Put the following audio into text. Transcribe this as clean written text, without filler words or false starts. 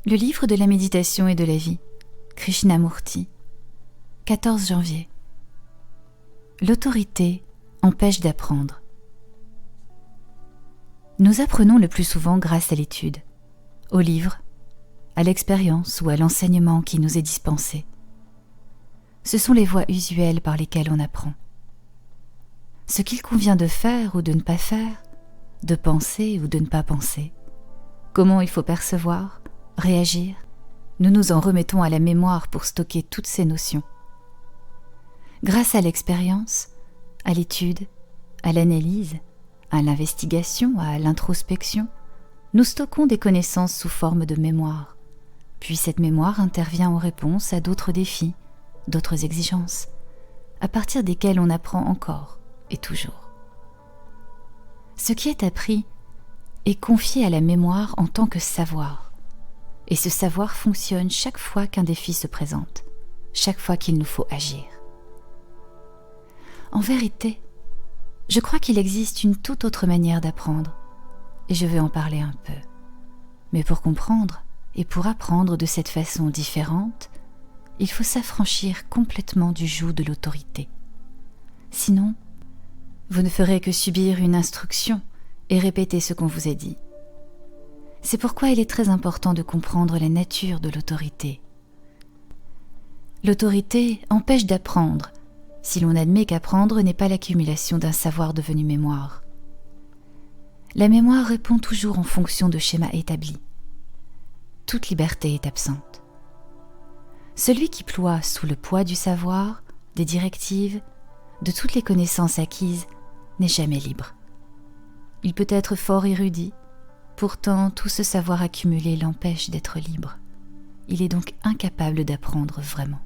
Le livre de la méditation et de la vie, Krishnamurti, 14 janvier. L'autorité empêche d'apprendre. Nous apprenons le plus souvent grâce à l'étude, au livre, à l'expérience ou à l'enseignement qui nous est dispensé. Ce sont les voies usuelles par lesquelles on apprend. Ce qu'il convient de faire ou de ne pas faire, de penser ou de ne pas penser, comment il faut percevoir, réagir, nous nous en remettons à la mémoire pour stocker toutes ces notions. Grâce à l'expérience, à l'étude, à l'analyse, à l'investigation, à l'introspection, nous stockons des connaissances sous forme de mémoire. Puis cette mémoire intervient en réponse à d'autres défis, d'autres exigences, à partir desquelles on apprend encore et toujours. Ce qui est appris est confié à la mémoire en tant que savoir, et ce savoir fonctionne chaque fois qu'un défi se présente, chaque fois qu'il nous faut agir. En vérité, je crois qu'il existe une toute autre manière d'apprendre, et je vais en parler un peu. Mais pour comprendre et pour apprendre de cette façon différente, il faut s'affranchir complètement du joug de l'autorité. Sinon, vous ne ferez que subir une instruction et répéter ce qu'on vous a dit. C'est pourquoi il est très important de comprendre la nature de l'autorité. L'autorité empêche d'apprendre, si l'on admet qu'apprendre n'est pas l'accumulation d'un savoir devenu mémoire. La mémoire répond toujours en fonction de schémas établis. Toute liberté est absente. Celui qui ploie sous le poids du savoir, des directives, de toutes les connaissances acquises, n'est jamais libre. Il peut être fort érudit, pourtant tout ce savoir accumulé l'empêche d'être libre. Il est donc incapable d'apprendre vraiment.